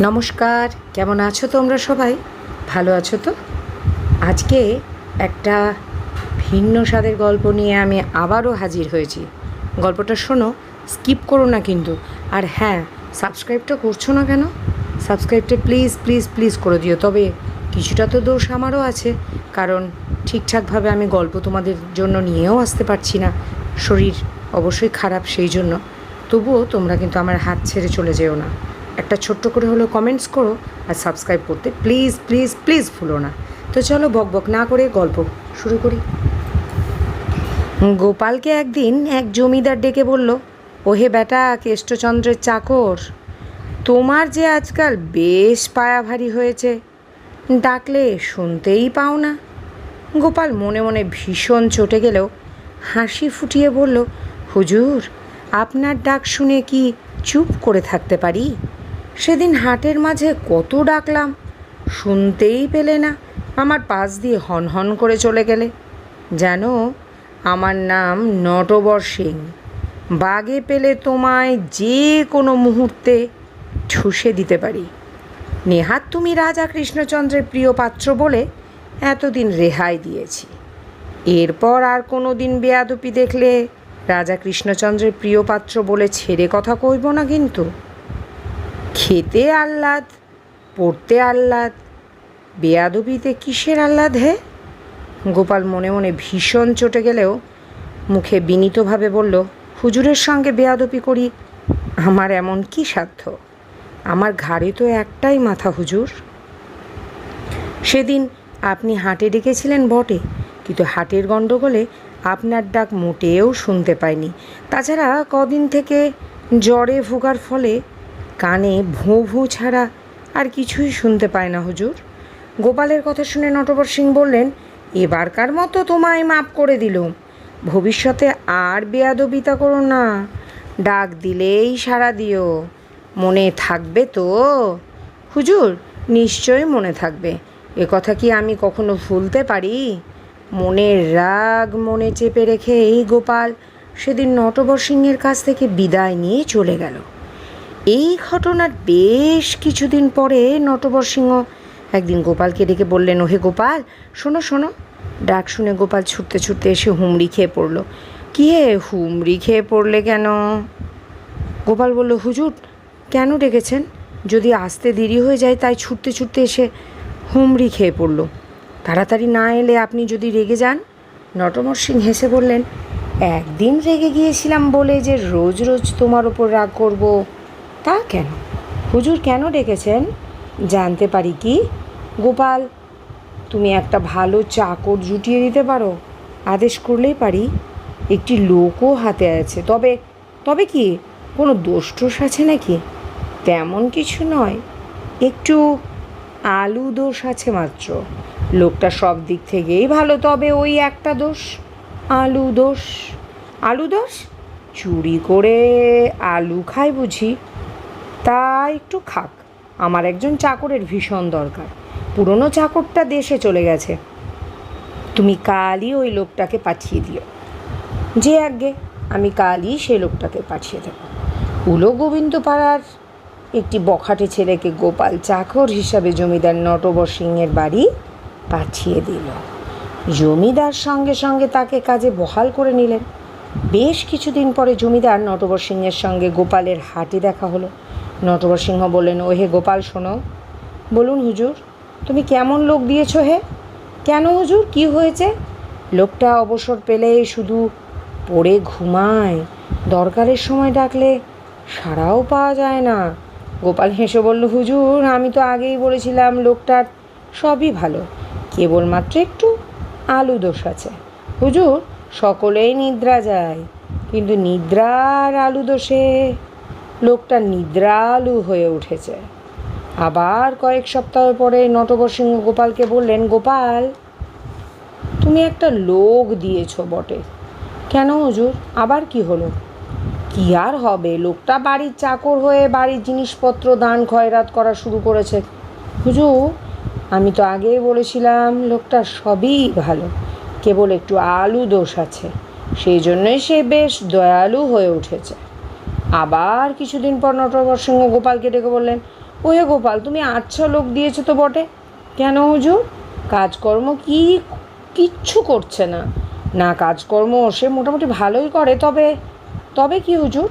নমস্কার, কেমন আছো তোমরা সবাই? ভালো আছো তো? আজকে একটা ভিন্ন স্বাদের গল্প নিয়ে আমি আবারও হাজির হয়েছি। গল্পটা শোনো, স্কিপ করো না কিন্তু। আর হ্যাঁ, সাবস্ক্রাইবটা করছো না কেন? সাবস্ক্রাইবটা প্লিজ প্লিজ প্লিজ করে দিও। তবে কিছুটা তো দোষ আমারও আছে, কারণ ঠিকঠাকভাবে আমি গল্প তোমাদের জন্য নিয়েও আসতে পারছি না। শরীর অবশ্যই খারাপ, সেই জন্য। তবুও তোমরা কিন্তু আমার হাত ছেড়ে চলে যেও না। একটা ছোট্ট করে হলেও কমেন্টস করো আর সাবস্ক্রাইব করতে প্লিজ প্লিজ প্লিজ ভুলো না। তো চলো বক বক না করে গল্প শুরু করি। গোপালকে একদিন এক জমিদার ডেকে বলল, ওহে বেটা কেষ্টচন্দ্রের চাকর, তোমার যে আজকাল বেশ পায়া ভারী হয়েছে, ডাকলে শুনতেই পাও না। গোপাল মনে মনে ভীষণ চটে গেলেও হাসি ফুটিয়ে বলল, হুজুর, আপনার ডাক শুনে কি চুপ করে থাকতে পারি? সেদিন হাটের মাঝে কত ডাকলাম, শুনতেই পেলে না, আমার পাশ দিয়ে হন হন করে চলে গেলে। জানো, আমার নাম নটবর সিং। বাগে পেলে তোমায় যে কোনো মুহূর্তে ঠুসে দিতে পারি। নেহাত তুমি রাজা কৃষ্ণচন্দ্রের প্রিয় পাত্র বলে এতদিন রেহাই দিয়েছি। এরপর আর কোনো দিন বেয়াদপি দেখলে রাজা কৃষ্ণচন্দ্রের প্রিয় পাত্র বলে ছেড়ে কথা কইব না কিন্তু। খেতে আহ্লাদ, পড়তে আহ্লাদ, বেয়াদবিতে কিসের আহ্লাদ হে? গোপাল মনে মনে ভীষণ চটে গেলেও মুখে বিনীতভাবে বলল, হুজুরের সঙ্গে বেয়াদবি করি, আমার এমন কি সাধ্য? আমার ঘাড়ে তো একটাই মাথা হুজুর। সেদিন আপনি হাটে ডেকেছিলেন বটে, কিন্তু হাটের গণ্ডগোলে আপনার ডাক মোটেও শুনতে পাইনি। তাছাড়া কদিন থেকে জ্বরে ভোগার ফলে কানে ভোঁ ভোঁ ছাড়া আর কিছুই শুনতে পায় না হুজুর। গোপালের কথা শুনে নটবর সিং বললেন, এবারকার মতো তোমায় মাপ করে দিলুম, ভবিষ্যতে আর বেয়াদবিতা করো না। ডাক দিলেই সাড়া দিও, মনে থাকবে তো? হুজুর, নিশ্চয়ই মনে থাকবে। এ কথা কি আমি কখনো ভুলতে পারি? মনের রাগ মনে চেপে রেখেই গোপাল সেদিন নটবর সিংহের কাছ থেকে বিদায় নিয়ে চলে গেল। এই ঘটনার বেশ কিছুদিন পরে নটবর সিংহ একদিন গোপালকে ডেকে বললেন, ওহে গোপাল, শোনো শোনো। ডাক শুনে গোপাল ছুটতে ছুটতে এসে হুমড়ি খেয়ে পড়ল। কি হে, হুমড়ি খেয়ে পড়লে কেন? গোপাল বলল, হুজুর কেন ডেকেছেন? যদি আসতে দেরি হয়ে যায় তাই ছুটতে ছুটতে এসে হুমড়ি খেয়ে পড়ল। তাড়াতাড়ি না এলে আপনি যদি রেগে যান। নটবর সিং হেসে বললেন, একদিন রেগে গিয়েছিলাম বলে যে রোজ রোজ তোমার ওপর রাগ করব তা কেন? হুজুর কেন ডেকেছেন জানতে পারি কি? গোপাল, তুমি একটা ভালো চাকর জুটিয়ে দিতে পারো, আদেশ করলেই পারি। একটি লোকও হাতে আছে। তবে তবে কি কোনো দোষ টোষ আছে নাকি? তেমন কিছু নয়, একটু আলু দোষ আছে মাত্র। লোকটা সব দিক থেকেই ভালো, তবে ওই একটা দোষ, আলু দোষ। আলু দোষ? চুরি করে আলু খায় বুঝি? তা একটু খাক, আমার একজন চাকরের ভীষণ দরকার। পুরনো চাকরটা দেশে চলে গেছে, তুমি কালই ওই লোকটাকে পাঠিয়ে দিও। যে আজ্ঞে, আমি কালই সে লোকটাকে পাঠিয়ে দেব। উলো গোবিন্দপাড়ার একটি বখাটে ছেলেকে গোপাল চাকর হিসাবে জমিদার নটবর সিংহের বাড়ি পাঠিয়ে দিল। জমিদার সঙ্গে সঙ্গে তাকে কাজে বহাল করে নিলেন। বেশ কিছুদিন পরে জমিদার নটবর সিংহের সঙ্গে গোপালের হাটে দেখা হলো। নটবর সিংহ বললেন, ওহে গোপাল শোনো। বলুন হুজুর, তুমি কেমন লোক দিয়েছ হে? কেন হুজুর, কি হয়েছে? লোকটা অবসর পেলেই শুধু পড়ে ঘুমায়, দরকারের সময় ডাকলে সাড়াও পাওয়া যায় না। গোপাল হেসে বলল, হুজুর আমি তো আগেই বলেছিলাম লোকটার সবই ভালো, কেবলমাত্র একটু আলু দোষ আছে। হুজুর, সকলেই নিদ্রা যায়, কিন্তু নিদ্রা আর আলু দোষে লোকটা নিদ্রালু হয়ে উঠেছে। আবার কয়েক সপ্তাহ পরে নটবর সিংহ গোপালকে বললেন, গোপাল, তুমি একটা লোক দিয়েছ বটে। কেন হুজুর, আবার কি হলো? কি আর হবে, লোকটা বাড়ির চাকর হয়ে বাড়ির জিনিসপত্র দান খয়রাত করা শুরু করেছে। হুজুর, আমি তো আগেই বলেছিলাম লোকটা সবই ভালো, কেবল একটু আলু দোষ আছে, সেই জন্যই সে বেশ দয়ালু হয়ে উঠেছে। আবার কিছুদিন পর নটবর সিংহ গোপালকে ডেকে বললেন, ওহে গোপাল, তুমি আচ্ছা লোক দিয়েছো তো বটে, কেন হুজুর? কাজকর্ম কিচ্ছু করছে না। না কাজকর্ম সে মোটামুটি ভালোই করে, তবে তবে কি হুজুর?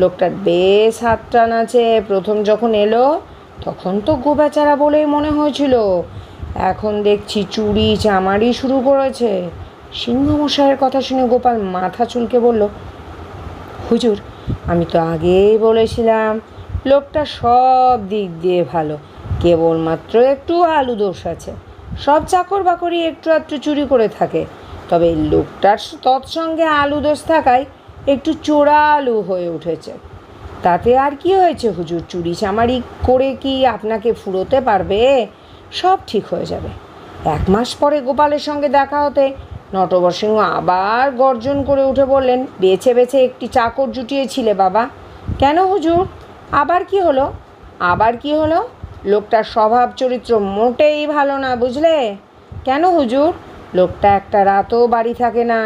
লোকটার বেশ হাত টান আছে। প্রথম যখন এলো তখন তো গোবেচারা বলেই মনে হয়েছিল, এখন দেখছি চুরি চামারি শুরু করেছে। সিংহমশাইয়ের কথা শুনে গোপাল মাথা চুলকে বলল, হুজুর, আমি তো আগেই বলেছিলাম লোকটা সব দিক দিয়ে ভালো, কেবলমাত্র একটু আলু দোষ আছে। সব চাকর বাকরই একটু একটু চুরি করে থাকে, তবে লোকটার তৎসঙ্গে আলু দোষ থাকায় একটু চোরা আলু হয়ে উঠেছে। তাতে আর কি হয়েছে হুজুর? চুরি চামারি করে কি আপনাকে ফুরোতে পারবে? সব ঠিক হয়ে যাবে। 1 মাস পরে গোপালের সঙ্গে দেখা হতে নটবরসিংহ আবার গর্জন করে উঠে বললেন, বেছে বেছে একটি চাকর জুটিয়েছিলে বাবা। কেন হুজুর? আবার কি হলো? আবার কি হলো? লোকটার স্বভাব চরিত্র মোটেই ভালো না, বুঝলে? কেন হুজুর? লোকটা একটা রাতও বাড়ি থাকে না।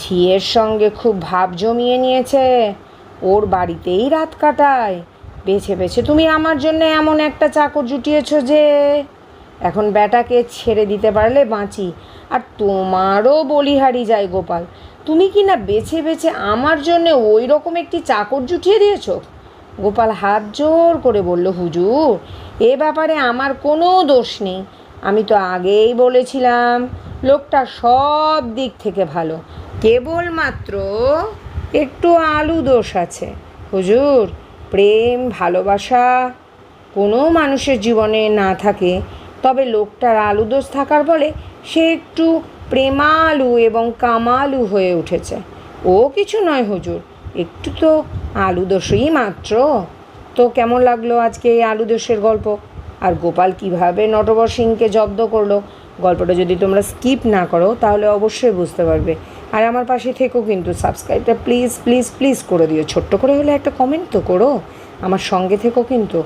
ঝিয়ের সঙ্গে খুব ভাব জমিয়ে নিয়েছে, ওর বাড়িতেই রাত কাটায়। বেছে বেছে তুমি আমার জন্য এমন একটা চাকর জুটিয়েছ যে এখন ব্যাটাকে ছেড়ে দিতে পারলে বাঁচি, আর তোমারও বলিহারি যায় গোপাল। তুমি কি না বেছে বেছে আমার জন্য ওই রকম একটি চাকর জুটিয়ে দিয়েছ? গোপাল হাত জোর করে বলল, হুজুর, এ ব্যাপারে আমার কোনো দোষ নেই। আমি তো আগেই বলেছিলাম লোকটা সব দিক থেকে ভালো, কেবলমাত্র একটু আলু দোষ আছে। হুজুর, প্রেম ভালোবাসা কোনো মানুষের জীবনে না থাকে, তবে লোকটার আলু দোষ থাকার বলে সে একটু প্রেমালু এবং কামালু হয়ে উঠেছে। ও কিছু নয় হুজুর, একটু তো আলু দোষই মাত্র। তো কেমন লাগলো আজকে এই আলু দোষের গল্প, আর গোপাল কিভাবে নটবর সিংকে জব্দ করলো? গল্পটা যদি তোমরা স্কিপ না করো তাহলে অবশ্যই বুঝতে পারবে। আর আমার পাশে থেকো কিন্তু, সাবস্ক্রাইবটা প্লিজ প্লিজ প্লিজ করে দিও। ছোট্ট করে হলে একটা কমেন্ট তো করো, আমার সঙ্গে থেকো কিন্তু।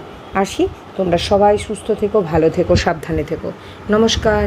আসি, তোমরা সবাই সুস্থ থেকো, ভালো থেকো, সাবধানে থেকো। নমস্কার।